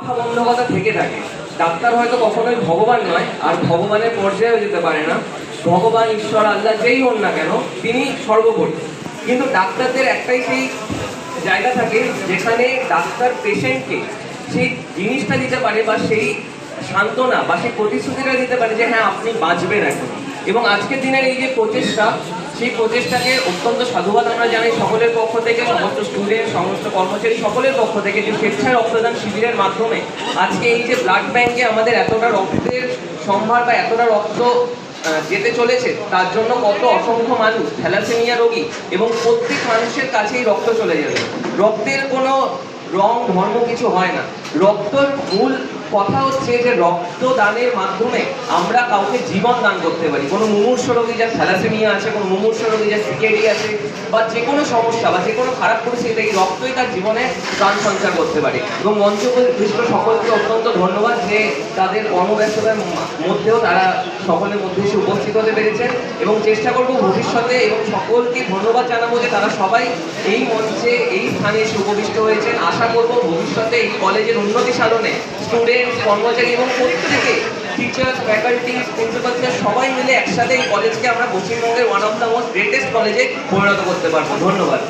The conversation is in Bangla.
বন্ধকতা থেকে থাকে। ডাক্তার হয়তো কখনোই ভগবান নয়, আর ভগবানের পর্যায়েও যেতে পারে না। ভগবান, ঈশ্বর, আল্লাহ যেই হন না কেন, তিনি সর্বোপরি। কিন্তু ডাক্তারদের একটাই সেই জায়গা থাকে যেখানে ডাক্তার পেশেন্টকে সেই জিনিসটা দিতে পারে, বা সেই সান্ত্বনা বা সেই প্রতিশ্রুতিটা দিতে পারে যে হ্যাঁ আপনি বাঁচবেন এখন। এবং আজকের দিনের এই যে প্রচেষ্টা, সেই প্রচেষ্টাকে অত্যন্ত সাধুবাদ আমরা জানাই সকলের পক্ষ থেকে, সমস্ত স্টুডেন্ট, সমস্ত কর্মচারী সকলের পক্ষ থেকে, যে স্বেচ্ছায় রক্তদান শিবিরের মাধ্যমে আজকে এই যে ব্লাড ব্যাংকে আমাদের এতটা রক্তের সম্ভার বা এতটা রক্ত যেতে চলেছে, তার জন্য কত অসংখ্য মানুষ থ্যালাসেমিয়া রোগী, এবং প্রত্যেক মানুষের কাছেই রক্ত চলে যাবে। রক্তের কোনো রং ধর্ম কিছু হয় না। রক্তর মূল কথা হচ্ছে যে রক্তদানের মাধ্যমে আমরা কাউকে জীবন দান করতে পারি। কোনো মুমূর্ষ রোগী যার থ্যালাসেমিয়া আছে, কোনো মুমূর্ষ রোগী যার সিকেডি আছে, বা যে কোনো সমস্যা বা যে কোনো খারাপ পরিস্থিতিতে এই রক্তই তার জীবনে প্রাণ সঞ্চার করতে পারে। এবং মঞ্চপৃষ্ঠ সকলকে অত্যন্ত ধন্যবাদ যে তাদের কর্মব্যস্ততার মধ্যেও তারা সকলের মধ্যে এসে উপস্থিত হতে পেরেছেন, এবং চেষ্টা করব ভবিষ্যতে, এবং সকলকে ধন্যবাদ জানাবো যে তারা সবাই এই মঞ্চে এই স্থানে এসে উপবিষ্ট হয়েছেন। আশা করব ভবিষ্যতে এই কলেজের উন্নতি সাধনে স্টুডেন্ট, কর্মচারী এবং প্রত্যেকে, টিচার, ফ্যাকাল্টি, প্রিন্সিপালরা সবাই মিলে একসাথে এই কলেজকে আমরা পশ্চিমবঙ্গের one of the most greatest কলেজে পরিণত করতে পারবো। ধন্যবাদ।